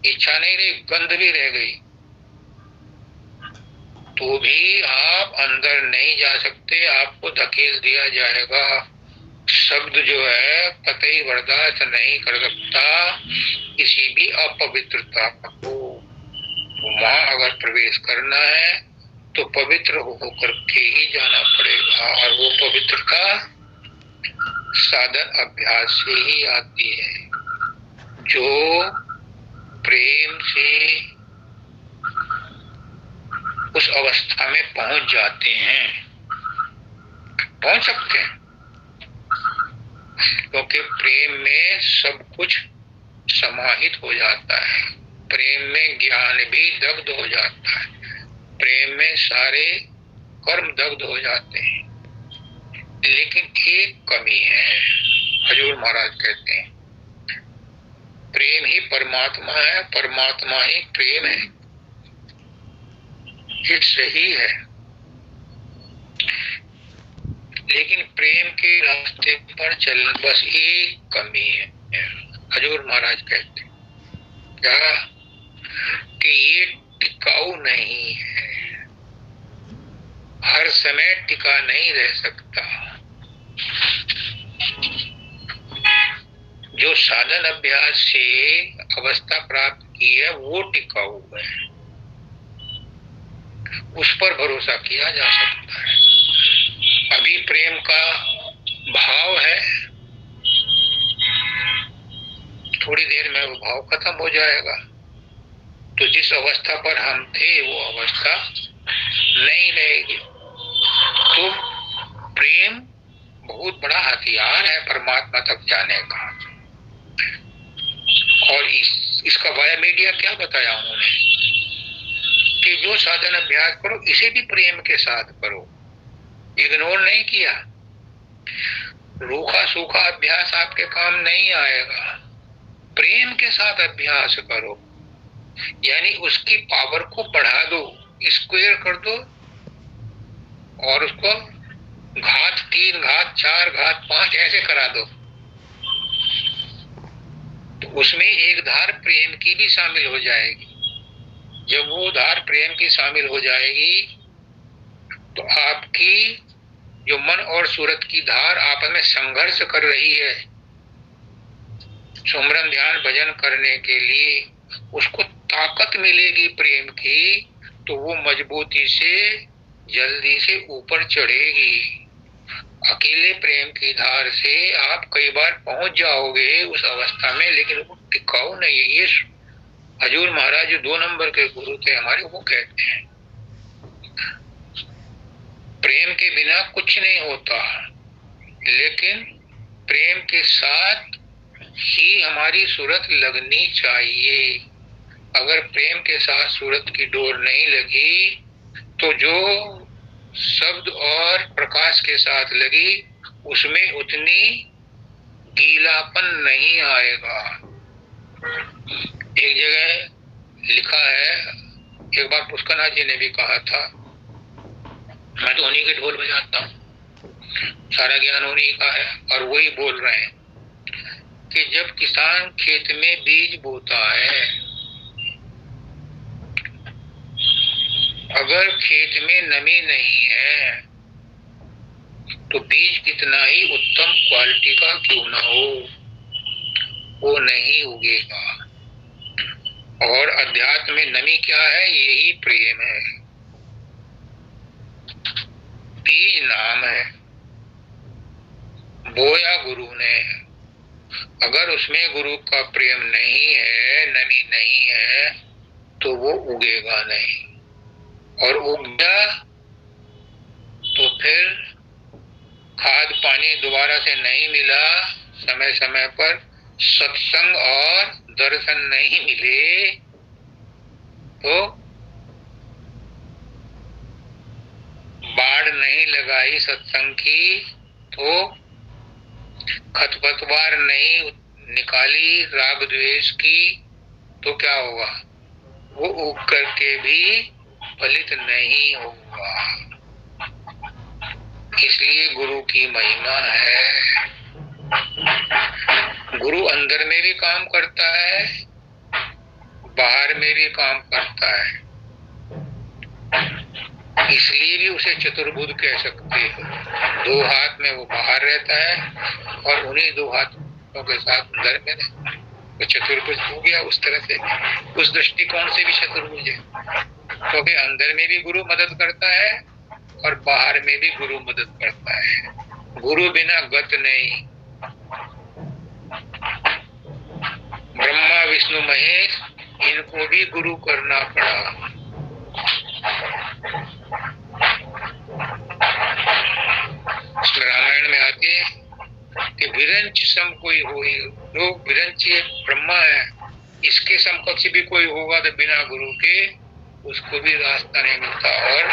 इच्छा नहीं रही, गंध भी रह गई, तो भी आप अंदर नहीं जा सकते, आपको धकेल दिया जाएगा। शब्द जो है कतई बर्दाश्त नहीं कर सकता किसी भी अपवित्रता को। वहां अगर प्रवेश करना है तो पवित्र होकर के ही जाना पड़ेगा, और वो पवित्रता साधन अभ्यास से ही आती है। जो प्रेम से उस अवस्था में पहुंच जाते हैं, पहुंच सकते हैं, क्योंकि प्रेम में सब कुछ समाहित हो जाता है। प्रेम में ज्ञान भी दग्ध हो जाता है, प्रेम में सारे कर्म दग्ध हो जाते हैं। लेकिन एक कमी है, हजूर महाराज कहते हैं, प्रेम ही परमात्मा है, परमात्मा ही प्रेम है। ये सही है, लेकिन प्रेम के रास्ते पर चलना बस एक कमी है। हजूर महाराज कहते हैं क्या? कि ये टिकाऊ नहीं है। हर समय टिका नहीं रह सकता। जो साधन अभ्यास से अवस्था प्राप्त की है वो टिका हुआ है, उस पर भरोसा किया जा सकता है। अभी प्रेम का भाव है, थोड़ी देर में वो भाव खत्म हो जाएगा, तो जिस अवस्था पर हम थे वो अवस्था नहीं रहेगी। तो प्रेम बहुत बड़ा हथियार है परमात्मा तक जाने का। और इसका वाया मीडिया क्या बताया उन्होंने कि जो साधन अभ्यास करो इसे भी प्रेम के साथ करो, इग्नोर नहीं किया। रूखा सूखा अभ्यास आपके काम नहीं आएगा, प्रेम के साथ अभ्यास करो, यानी उसकी पावर को बढ़ा दो, स्क्वायर कर दो, और उसको घात 3, घात 4, घात 5 ऐसे करा दो। तो उसमें एक धार प्रेम की भी शामिल हो जाएगी। जब वो धार प्रेम की शामिल हो जाएगी तो आपकी जो मन और सूरत की धार आपस में संघर्ष कर रही है सुमरन ध्यान भजन करने के लिए, उसको ताकत मिलेगी प्रेम की, तो वो मजबूती से जल्दी से ऊपर चढ़ेगी। अकेले प्रेम की धार से आप कई बार पहुंच जाओगे उस अवस्था में, लेकिन वो टिकाऊ नहीं है। ये हजूर महाराज जो 2 नंबर के गुरु थे हमारे, वो कहते हैं प्रेम के बिना कुछ नहीं होता, लेकिन प्रेम के साथ ही हमारी सूरत लगनी चाहिए। अगर प्रेम के साथ सूरत की डोर नहीं लगी तो जो शब्द और प्रकाश के साथ लगी उसमें उतनी गीलापन नहीं आएगा। एक जगह लिखा है, एक बार पुष्करनाथ जी ने भी कहा था, मैं तो उन्हीं के ढोल बजाता हूँ, सारा ज्ञान उन्हीं का है, और वही बोल रहे हैं कि जब किसान खेत में बीज बोता है, अगर खेत में नमी नहीं है तो बीज कितना ही उत्तम क्वालिटी का क्यों ना हो, वो नहीं उगेगा। और अध्यात्म में नमी क्या है? यही प्रेम है। बीज नाम है, बोया गुरु ने, अगर उसमें गुरु का प्रेम नहीं है, नमी नहीं है, तो वो उगेगा नहीं। और उग गया तो फिर खाद पानी दोबारा से नहीं मिला, समय समय पर सत्संग और दर्शन नहीं मिले, तो बाढ़ नहीं लगाई सत्संग की, तो खरपतवार नहीं निकाली राग द्वेष की, तो क्या होगा? वो उग करके भी फलित नहीं होगा। इसलिए गुरु की महिमा है। गुरु अंदर में भी काम करता है, बाहर में भी काम करता है, इसलिए भी उसे चतुर्भुज कह सकते हैं। 2 हाथ में वो बाहर रहता है और उन्हीं 2 हाथों के साथ अंदर में रहता है, वो चतुर्भुज हो गया। उस तरह से, उस दृष्टिकोण से भी चतुर्भुज है, क्योंकि अंदर में भी गुरु मदद करता है और बाहर में भी गुरु मदद करता है। गुरु बिना गत नहीं। ब्रह्मा विष्णु महेश, इनको भी गुरु करना पड़ा। रामायण में आते कि विरंच सम कोई हो, जो विरंच ब्रह्मा है, इसके समकक्ष भी कोई होगा तो बिना गुरु के उसको भी रास्ता नहीं मिलता। और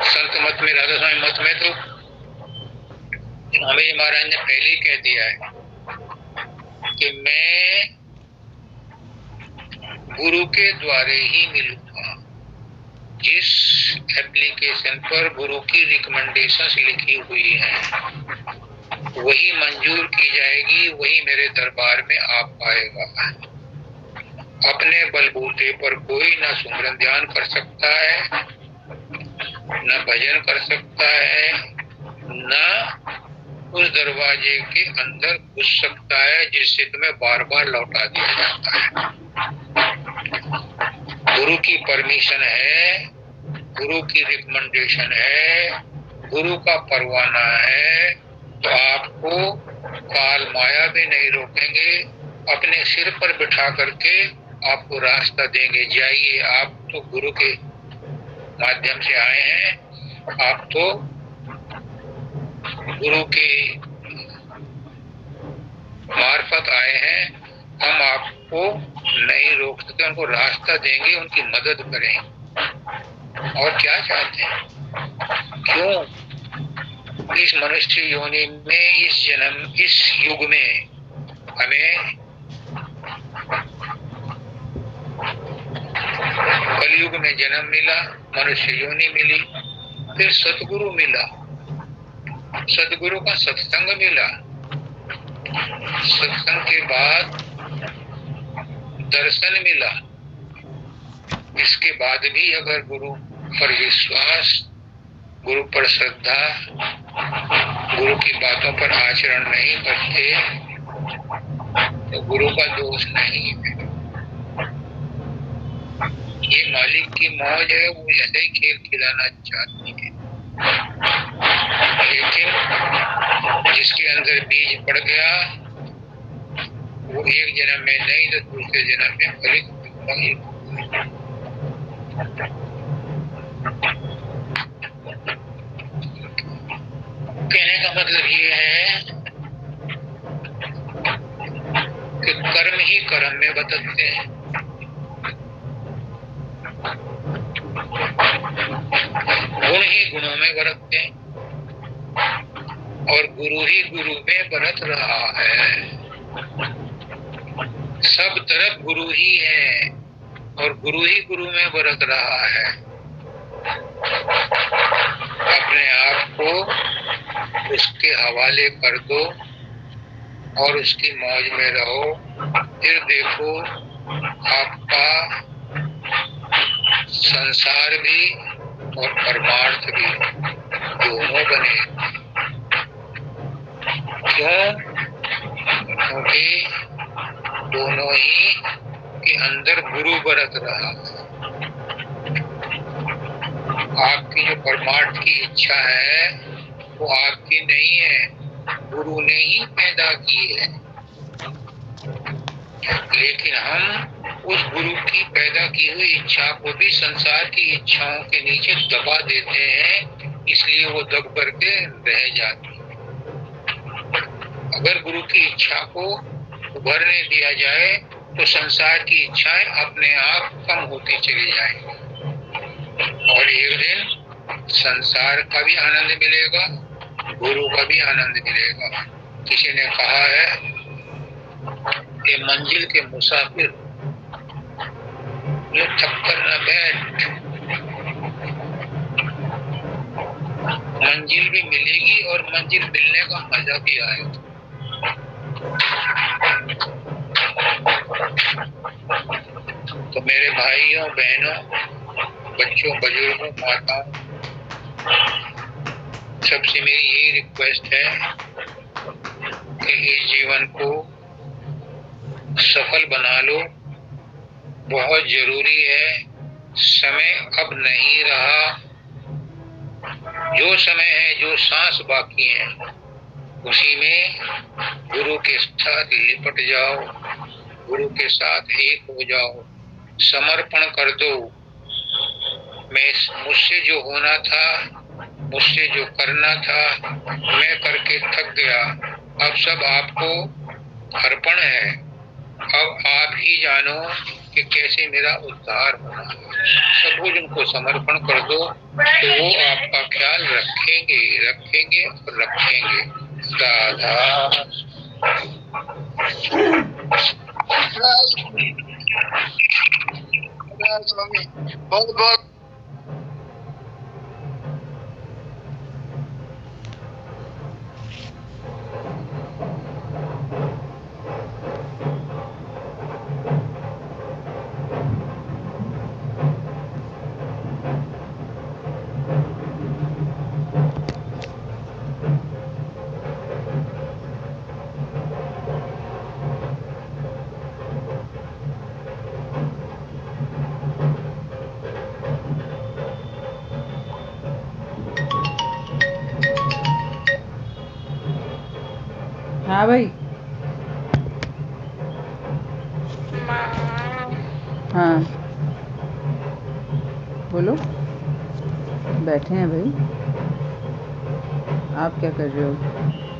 संत मत में, राधा स्वामी मत में तो स्वामी महाराज ने पहले ही कह दिया है कि मैं गुरु के द्वारे ही मिलूंगा। जिस एप्लीकेशन पर गुरु की रिकमेंडेशंस लिखी हुई हैं वही मंजूर की जाएगी, वही मेरे दरबार में आ पाएगा। अपने बलबूते पर कोई ना सुमरन ध्यान कर सकता है, न भजन कर सकता है, न उस दरवाजे के अंदर घुस सकता है जिससे तुम्हें बार बार लौटा दिया जाता है। गुरु की परमिशन है, गुरु की रिकमेंडेशन है, गुरु का परवाना है, तो आपको काल माया भी नहीं रोकेंगे, अपने सिर पर बिठा करके आपको रास्ता देंगे। जाइए, आप तो गुरु के माध्यम से आए हैं, आप तो गुरु के मार्फत आए हैं, हम आपको नहीं रोक सकते, उनको रास्ता देंगे, उनकी मदद करें। और क्या चाहते हैं? क्यों इस मनुष्य योनि में, इस जन्म, इस युग में हमें कलयुग में जन्म मिला, मनुष्य योनि मिली, फिर सतगुरु मिला, सतगुरु का सत्संग मिला, सत्संग के बाद दर्शन मिला। इसके बाद भी अगर गुरु पर विश्वास, गुरु पर श्रद्धा, गुरु की बातों पर आचरण नहीं करते तो गुरु का दोष नहीं है। ये मालिक की मौज है, वो ऐसे ही खेल खिलाना चाहती है, लेकिन जिसके अंदर बीज पड़ गया वो एक जन्म में नहीं तो दूसरे जन्म में फलित होगा। कहने का मतलब ये है कि कर्म ही कर्म में बदलते हैं, गुण ही गुणों में बरतते हैं, और गुरु ही गुरु में बरत रहा है। सब तरफ गुरु ही है और गुरु ही गुरु में बरत रहा है। अपने आप को उसके हवाले कर दो और उसकी मौज में रहो, फिर देखो आपका संसार भी और परमार्थ भी दोनों बने। क्यों? क्योंकि दोनों ही के अंदर गुरु बरत रहा है। आपकी जो परमार्थ की इच्छा है वो आपकी नहीं है, गुरु ने ही पैदा की है, लेकिन हम उस गुरु की पैदा की हुई इच्छा को भी संसार की इच्छाओं के नीचे दबा देते हैं, इसलिए वो दब करके रह जाती है। अगर गुरु की इच्छा को उभरने दिया जाए तो संसार की इच्छाएं अपने आप कम होती चली जाएंगी और एक दिन संसार का भी आनंद मिलेगा, गुरु का भी आनंद मिलेगा। किसी ने कहा है कि मंजिल के मुसाफिर जो थककर न बैठ, मंजिल भी मिलेगी और मंजिल मिलने का मजा भी आएगा। तो मेरे भाइयों बहनों, बच्चों, बुजुर्गों, माताओं, सबसे मेरी यही रिक्वेस्ट है कि इस जीवन को सफल बना लो। बहुत जरूरी है, समय अब नहीं रहा। जो समय है, जो सांस बाकी है, उसी में गुरु के साथ लिपट जाओ, गुरु के साथ एक हो जाओ, समर्पण कर दो। मुझसे जो होना था, मुझसे जो करना था, मैं करके थक गया, अब सब आपको अर्पण है। अब आप ही जानो कि कैसे मेरा उद्धार होना। सब कुछ उनको समर्पण कर दो तो वो आपका ख्याल रखेंगे, रखेंगे और रखेंगे। राधा स्वामी, बहुत बहुत हाँ भाई। हाँ बोलो। बैठे हैं भाई। आप क्या कर रहे हो?